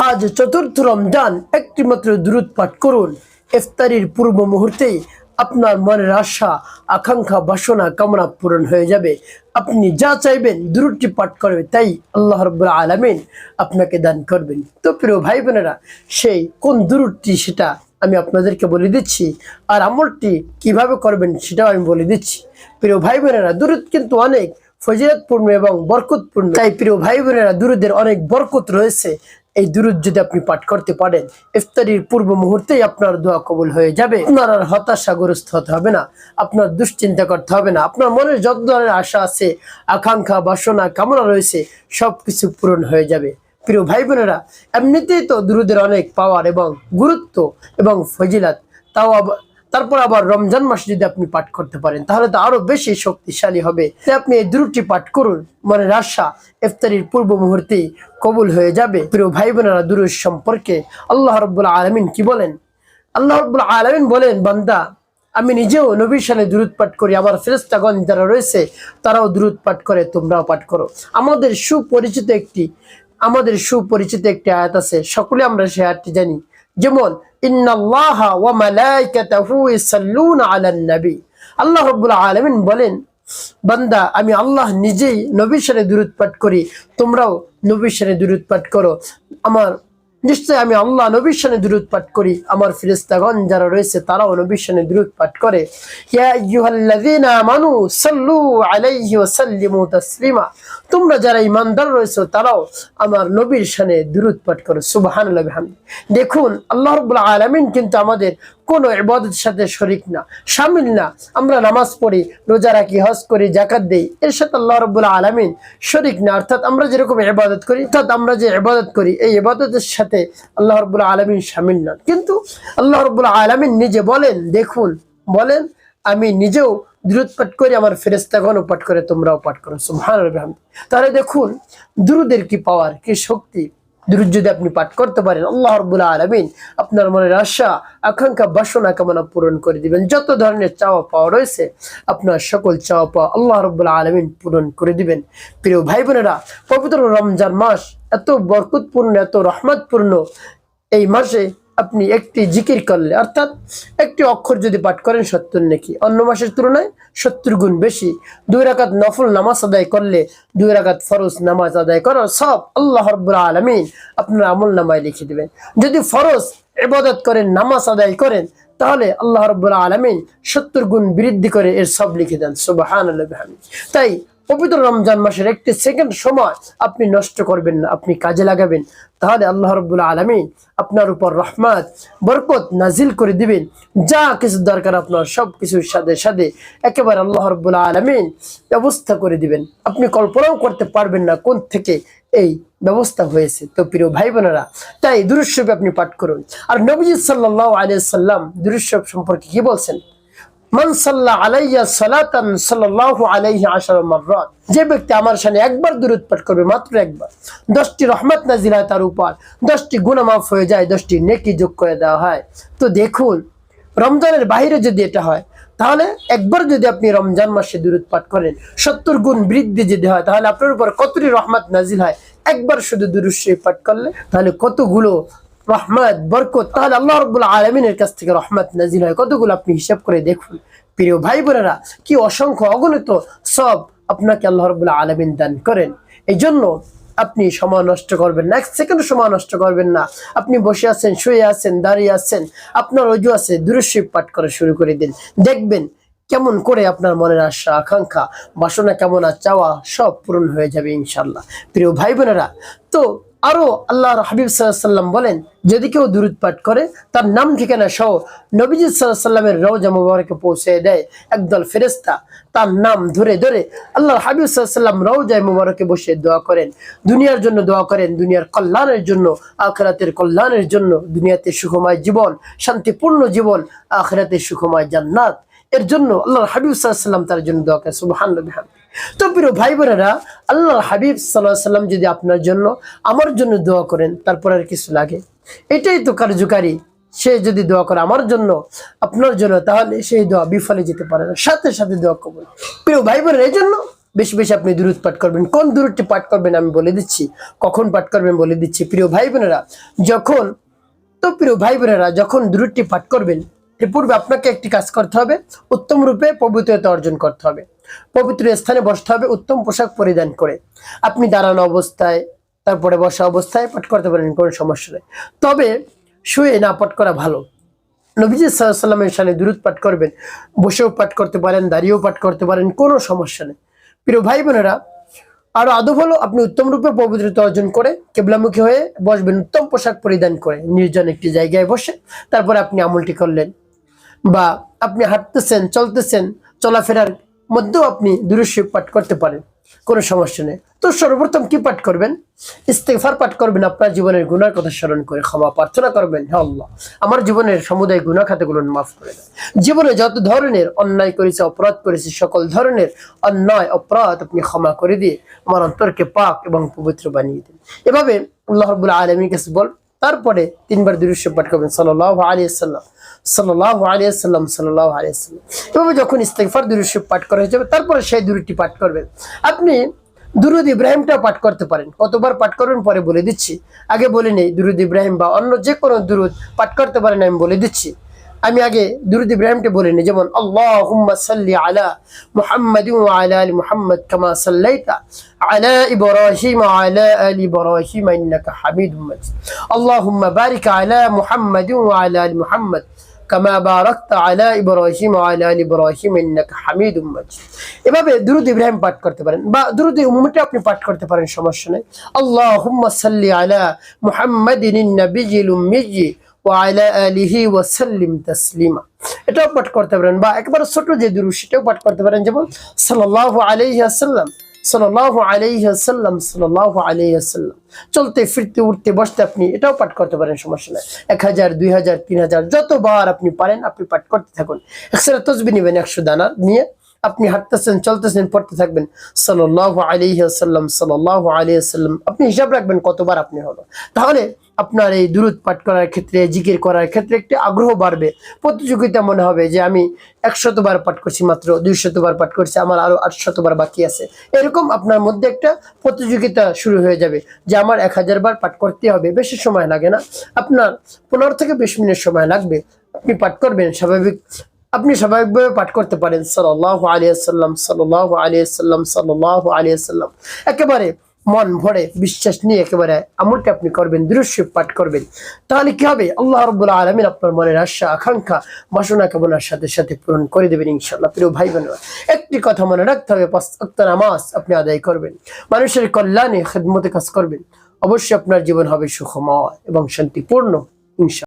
আজ চতুর্থ রমজান, একটি মাত্র দুরূদ পাঠ করুন। ইফতারির পূর্ব মুহূর্তেই আপনার মনের আশা, আকাঙ্ক্ষা, বাসনা, কামনা পূরণ হয়ে যাবে। আপনি যা চাইবেন দুরূদটি পাঠ করবে, তাই আল্লাহ রাব্বুল আলামিন আপনাকে দান করবেন। তো প্রিয় ভাই বোনেরা, সেই কোন দুরূদটি সেটা আমি আপনাদেরকে বলে দিচ্ছি, আর আমলটি কিভাবে করবেন সেটাও আমি বলে দিচ্ছি। প্রিয় ভাই বোনেরা, দুরূদ কিন্তু অনেক ফজিলতপূর্ণ এবং বরকতপূর্ণ। তাই প্রিয় ভাই বোনেরা, দুরূদের অনেক বরকত রয়েছে। এই দুরূদ যদি আপনি পাঠ করতে পারেন, ইফতারির পূর্ব মুহূর্তেই আপনার দোয়া কবুল হয়ে যাবে। আপনার আর হতাশাগ্রস্ত হতে হবে না, আপনার দুশ্চিন্তা করতে হবে না। আপনার মনে যত ধরনের আশা আছে, আকাঙ্ক্ষা, বাসনা, কামনা রয়েছে, সবকিছু পূরণ হয়ে যাবে। প্রিয় ভাই বোনেরা, এমনিতেই তো দুরূদের অনেক পাওয়ার এবং গুরুত্ব এবং ফজিলত, তারপর আবার রমজান মাসে যদি আপনি পাঠ করতে পারেন, তাহলে তো আরো বেশি শক্তিশালী হবে। তাই আপনি এই দুরূদটি পাঠ করুন, মনের আশা ইফতারির পূর্ব মুহূর্তেই কবুল হয়ে যাবে। প্রিয় ভাই বোনেরা, দুরূদ সম্পর্কে আল্লাহ রাব্বুল আলামিন কি বলেন? আল্লাহ রাব্বুল আলামিন বলেন, বান্দা, আমি নিজেও নবীর শানে দুরূদ পাঠ করি, আমার ফেরেশতাগণ যারা রয়েছে তারাও দুরূদ পাঠ করে, তোমরাও পাঠ করো। আমাদের সুপরিচিত একটি আয়াত আছে, সকলে আমরা সেই আয়াতটি জানি। যেমন, ইন্নাল্লাহা ওয়া মালাইকাতাহু ইউসাল্লুনা আলান নবী। আল্লাহ রাব্বুল আলামিন বলেন, বান্দা, আমি আল্লাহ নিজেই নবীর শানে দুরূদ পাঠ করি, তোমরাও নবীর শানে দুরূদ পাঠ করো। নিশ্চয় আমি আল্লাহ নবীর শানে দুরূদ পাঠ করি, আমার ফেরেশতাগণ যারা রয়েছে তারাও নবীর শানে দুরূদ পাঠ করে। ইয়া আইয়ুহাল্লাযীনা আমানু সাল্লু আলাইহি ওয়া সাল্লিমু তাসলিমা। তোমরা যারা ঈমানদার রয়েছে তারাও আমার নবীর শানে দুরূদ পাঠ করো। সুবহানাল্লাহি ওয়া বিহামদিহি। দেখুন, আল্লাহ রাব্বুল আলামিন কিন্তু আমাদের কোনো ইবাদতের সাথে শরীক না, শামিল না। আমরা নামাজ পড়ি, রোজা রাখি, হজ করি, যাকাত দেই, এর সাথে আল্লাহ রাব্বুল আলামিন শরীক না। অর্থাৎ আমরা যেরকম ইবাদত করি, এই ইবাদতের সাথে আল্লাহ রাব্বুল আলামিন শামিল নন। কিন্তু আল্লাহ রাব্বুল আলামিন নিজে বলেন, বলেন, আমি নিজেও দুরূদ পাঠ করি, আমার ফেরেশতাগণও পাঠ করে, তোমরাও পাঠ করো। সুবহানাল্লাহ। তাহলে দেখুন দুরূদের কি পাওয়ার, কি শক্তি। দুরূদ যদি আপনি পাঠ করতে পারেন, আল্লাহ রাব্বুল আলামিন আপনার মনের আশা, আকাঙ্ক্ষা, বাসনা, কামনা পূরণ করে দিবেন। যত ধরনের চাওয়া পাওয়া রয়েছে, আপনার সকল চাওয়া পাওয়া আল্লাহ রাব্বুল আলামিন পূরণ করে দিবেন। প্রিয় ভাই বোনেরা, পবিত্র রমজান মাস এত বরকতপূর্ণ, এত রহমতপূর্ণ। এই মাসে আপনি একটি জিকির করলে, অর্থাৎ একটি অক্ষর যদি পাঠ করেন, 70 নেকি, অন্য মাসের তুলনায় 70 গুণ বেশি। 2 রাকাত নফল নামাজ আদায় করলে, 2 রাকাত ফরজ নামাজ আদায় করো, সব আল্লাহ রাব্বুল আলামিন আপনার আমলনামায় লিখে দিবেন। যদি ফরজ ইবাদত করেন, নামাজ আদায় করেন, তাহলে আল্লাহ রাব্বুল আলামিন 70 গুণ বৃদ্ধি করে এর সব লিখে দেন। সুবহানাল্লাহি ওয়া বিহামদিহি। তাই পবিত্র রমজান মাসের একটি সেকেন্ড সময় আপনি নষ্ট করবেন না, আপনি কাজে লাগাবেন। তাহলে আল্লাহ রাব্বুল আলামিন আপনার উপর রহমত, বরকত নাজিল করে দিবেন। যা কিছু দরকার আপনার সব কিছুর সাথে সাথে একেবারে আল্লাহ রাব্বুল আলামিন ব্যবস্থা করে দিবেন। আপনি কল্পনাও করতে পারবেন না কোন থেকে এই ব্যবস্থা হয়েছে। তো প্রিয় ভাই বোনেরা, তাই দুরূদ শরীফ আপনি পাঠ করুন। আর নবী সাল্লাল্লাহু আলাইহি ওয়াসাল্লাম দুরূদ শরীফ সম্পর্কে কি বলছেন? মান সাল্লা আলাইয়া সালাতান সাল্লাল্লাহু আলাইহি আশারা মাররাত। যে ব্যক্তি আমার শানে একবার দুরূদ পাঠ করবে, মাত্র একবার, 10টি রহমত নাজিল হয় তার উপর, 10টি গুনাহ মাফ হয়ে যায়, 10টি নেকি যোগ করে দেওয়া হয়। তো দেখুন, রমজানের বাইরে যদি এটা হয়, তাহলে একবার যদি আপনি রমজান মাসে দুরূদ পাঠ করেন, 70 গুণ বৃদ্ধি যদি হয়, তাহলে আপনার উপর কতটি রহমত নাজিল হয় একবার শুধু দুরূদ শরীফ পাঠ করলে। তাহলে কতগুলো রহমত, বরকত, তাহলে আল্লাহ রাব্বুল আলামিনের কাছ থেকে রহমত নাজিল হয় কতগুলো, আপনি হিসাব করে দেখুন। প্রিয় ভাই বোনেরা, কি অসংখ্য অগণিত সব আপনাকে আল্লাহ রাব্বুল আলামিন দান করেন। এই জন্য আপনি সময় নষ্ট করবেন না, 1 সেকেন্ড সময় নষ্ট করবেন না। আপনি বসে আছেন, শুয়ে আছেন, দাঁড়িয়ে আছেন, আপনার ওযু আছে, দুরূদ শরীফ পাঠ করা শুরু করে দিন। দেখবেন কেমন করে আপনার মনের আশা, আকাঙ্ক্ষা, বাসনা, কামনা, চাওয়া সব পূরণ হয়ে যাবে ইনশাআল্লাহ। প্রিয় ভাই বোনেরা, তো আরো আল্লাহর হাবিব সাল্লাল্লাহু আলাইহি ওয়াসাল্লাম বলেন, যদি কেউ দুরূদ পাঠ করে, তার নাম ঠিকানা সহ নবীজি সাল্লাল্লাহু আলাইহি ওয়াসাল্লামের রওজা মুবারকে পৌঁছে দেয় একদল ফেরেশতা। তার নাম ধরে ধরে আল্লাহর হাবিব সাল্লাল্লাহু আলাইহি ওয়াসাল্লাম রওজা মুবারকে বসে দোয়া করেন, দুনিয়ার জন্য দোয়া করেন, দুনিয়ার কল্যাণের জন্য, আখিরাতের কল্যাণের জন্য। দুনিয়াতে সুখময় জীবন, শান্তিপূর্ণ জীবন, আখিরাতে সুখময় জান্নাত, এর জন্য আল্লাহর হাবিব সাল্লাল্লাহু আলাইহি ওয়াসাল্লাম তার জন্য দোয়া করেন। সুবহানাল্লাহ। তো প্রিয় ভাই বোনেরা, আল্লাহর হাবিব সাল্লাল্লাহু আলাইহি ওয়াসাল্লাম যদি আপনার জন্য, আমার জন্য দোয়া করেন, তারপর আর কিছু লাগে? এটাই তো কার্যকারী। সে যদি দোয়া করে আমার জন্য, আপনার জন্য, তাহলে সেই দোয়া বিফলে যেতে পারে না, সাথে সাথে দোয়া কবুল। প্রিয় ভাই বোনেরা, এই জন্য বেশি বেশি আপনি দুরূদ পাঠ করবেন। কোন দুরূদটি পাঠ করবেন আমি বলে দিচ্ছি, কখন পাঠ করবেন বলে দিচ্ছি। প্রিয় ভাই বোনেরা, যখন দুরূদটি পাঠ করবেন এর পূর্বে আপনাকে একটি কাজ করতে হবে, উত্তম রূপে পবিত্রতা অর্জন করতে হবে। পবিত্র স্থানে বসতে হবে উত্তম পোশাক পরিধান করে। আপনি দাঁড়ানো অবস্থায়, তারপরে বসা অবস্থায় পাঠ করতে পারেন, কোনো সমস্যা নেই। তবে শুয়ে না পাঠ করা ভালো। নবীজি সাল্লাল্লাহু আলাইহি ওয়াসাল্লামের শানে দুরূদ পাঠ করবেন, বসেও পাঠ করতে পারেন, দাঁড়িয়েও পাঠ করতে পারেন, কোনো সমস্যা নেই। প্রিয় ভাই বোনেরা, আরো আদব হলো আপনি উত্তম রূপে পবিত্রতা অর্জন করে কেবলামুখী হয়ে বসবেন, উত্তম পোশাক পরিধান করে নির্জন একটি জায়গায় বসে। তারপরে আপনি আমলটি করলেন, বা আপনি হাঁটতেছেন, চলতেছেন, চলাফেরার মধ্যেও আপনি দুরূদ শরীফ পাঠ করতে পারেন, কোনো সমস্যা নেই। তো সর্বপ্রথম কি পাঠ করবেন? ইস্তেগফার পাঠ করবেন। আপনার জীবনের গুনার কথা স্মরণ করে ক্ষমা প্রার্থনা করবেন, হে আল্লাহ আমার জীবনের সমুদায় গুনাহ খাতাগুলো মাফ করে দেন। জীবনে যত ধরনের অন্যায় করেছি, অপরাধ করেছি, সকল ধরনের অন্যায় অপরাধ আপনি ক্ষমা করে দিয়ে আমার অন্তরকে পাক এবং পবিত্র বানিয়ে দিন। এভাবে আল্লাহ রাব্বুল আলামিনের কাছে বল। তারপরে 3 বার দুরূদ শরীফ পাঠ করবেন, সাল্লাল্লাহু আলাইহি ওয়াসাল্লাম, সাল্লাল্লাহু আলাইহি ওয়াসাল্লাম, সাল্লাল্লাহু আলাইহি ওয়াসাল্লাম। এভাবে যখন ইস্তেগফার দুরূদ শরীফ পাঠ করা হয়ে যাবে, তারপরে সেই দুরূদটি পাঠ করবেন। আপনি দুরূদ ইব্রাহিমটাও পাঠ করতে পারেন। কতবার পাঠ করবেন পরে বলে দিচ্ছি, আগে বলে নেই। দুরূদ ইব্রাহিম বা অন্য যে কোনো দুরূদ পাঠ করতে পারেন, আমি বলে দিচ্ছি। আমি আগে দুরূদ ইব্রাহিমটা বলে নিই, যেমন আল্লাহুম্মা সাল্লি আলা মুহাম্মাদিন ওয়া আলা আলি মুহাম্মাদ কামা সাল্লাইতা আলা ইব্রাহিম ওয়া আলা আলি ইব্রাহিম ইন্নাকা হামিদুম মাজিদ। আল্লাহুম্মা বারিক আলা মুহাম্মাদিন ওয়া আলা আলি মুহাম্মাদ কামা বারাকতা আলা ইব্রাহিম ওয়া আলা আলি ইব্রাহিম ইন্নাকা হামিদুম মাজিদ। এভাবে দুরূদ ইব্রাহিম পাঠ করতে পারেন, বা দুরূদ উম্মতি আপনি পাঠ করতে পারেন, সমস্যা নেই। আল্লাহুম্মা সাল্লি আলা মুহাম্মাদিন নাবিয়্যিল উম্মিয়্যি ওয়া আলা আলিহি ওয়া সাল্লিম তাসলিমা। এটাও পাঠ করতে পারেন, বা একবার ছোট যে দুরূদ সেটাও পাঠ করতে পারেন, যেমন সাল্লাল্লাহু আলাইহি ওয়াসাল্লাম, সাল্লাল্লাহু আলাইহি ওয়াসাল্লাম, সাল্লাল্লাহু আলাইহি ওয়াসাল্লাম। চলতে ফিরতে উঠতে বসতে আপনি এটাও পাঠ করতে পারেন, সমস্যা নাই। 1000, 2000, 3000 যতবার আপনি পারেন আপনি পাঠ করতে থাকুন। একসাথে তাসবিহ নেবেন 100 দানা নিয়ে আপনি হাঁটতেছেন, চলতেছেন, পড়তে থাকবেন সাল্লাল্লাহু আলাইহি ওয়াসাল্লাম, সাল্লাল্লাহু আলাইহি ওয়াসাল্লাম। আপনি হিসাব রাখবেন কতবার আপনি হলো। তাহলে আপনার এই দুরূদ পাঠ করার ক্ষেত্রে, জিকির করার ক্ষেত্রে একটি আগ্রহ বাড়বে, প্রতিযোগিতা মনে হবে যে আমি 100 বার পাঠ করছি, মাত্র 200 বার পাঠ করছি, আমার আরো 800 বার বাকি আছে। এরকম আপনার মধ্যে একটা প্রতিযোগিতা শুরু হয়ে যাবে যে আমার 1000 বার পাঠ করতে হবে। বেশি সময় লাগে না, আপনার 15 থেকে 20 মিনিট সময় লাগবে। আপনি পাঠ করবেন স্বাভাবিক, আপনি স্বাভাবিকভাবে পাঠ করতে পারেন সাল্লাল্লাহু আলাইহি ওয়াসাল্লাম, সাল্লাল্লাহু আলাইহি ওয়াসাল্লাম, সাল্লাল্লাহু আলাইহি ওয়াসাল্লাম। একেবারে মন ভরে বিশ্বাস নিয়ে একেবারে আমলটা আপনি করবেন, দুরূদ শরীফ পাঠ করবেন। তাহলে কি হবে? আল্লাহ রাব্বুল আলামিন আপনার মনের আশা, আকাঙ্ক্ষা, বাসনা কামনার সাথে সাথে পূরণ করে দেবেন ইনশাআল্লাহ। প্রিয় ভাই বোনেরা, একটি কথা মনে রাখতে হবে, 5 ওয়াক্ত নামাজ আপনি আদায় করবেন, মানুষের কল্যাণে খিদমতে কাজ করবেন। অবশ্যই আপনার জীবন হবে সুখময় এবং শান্তিপূর্ণ ইনশাআল্লাহ।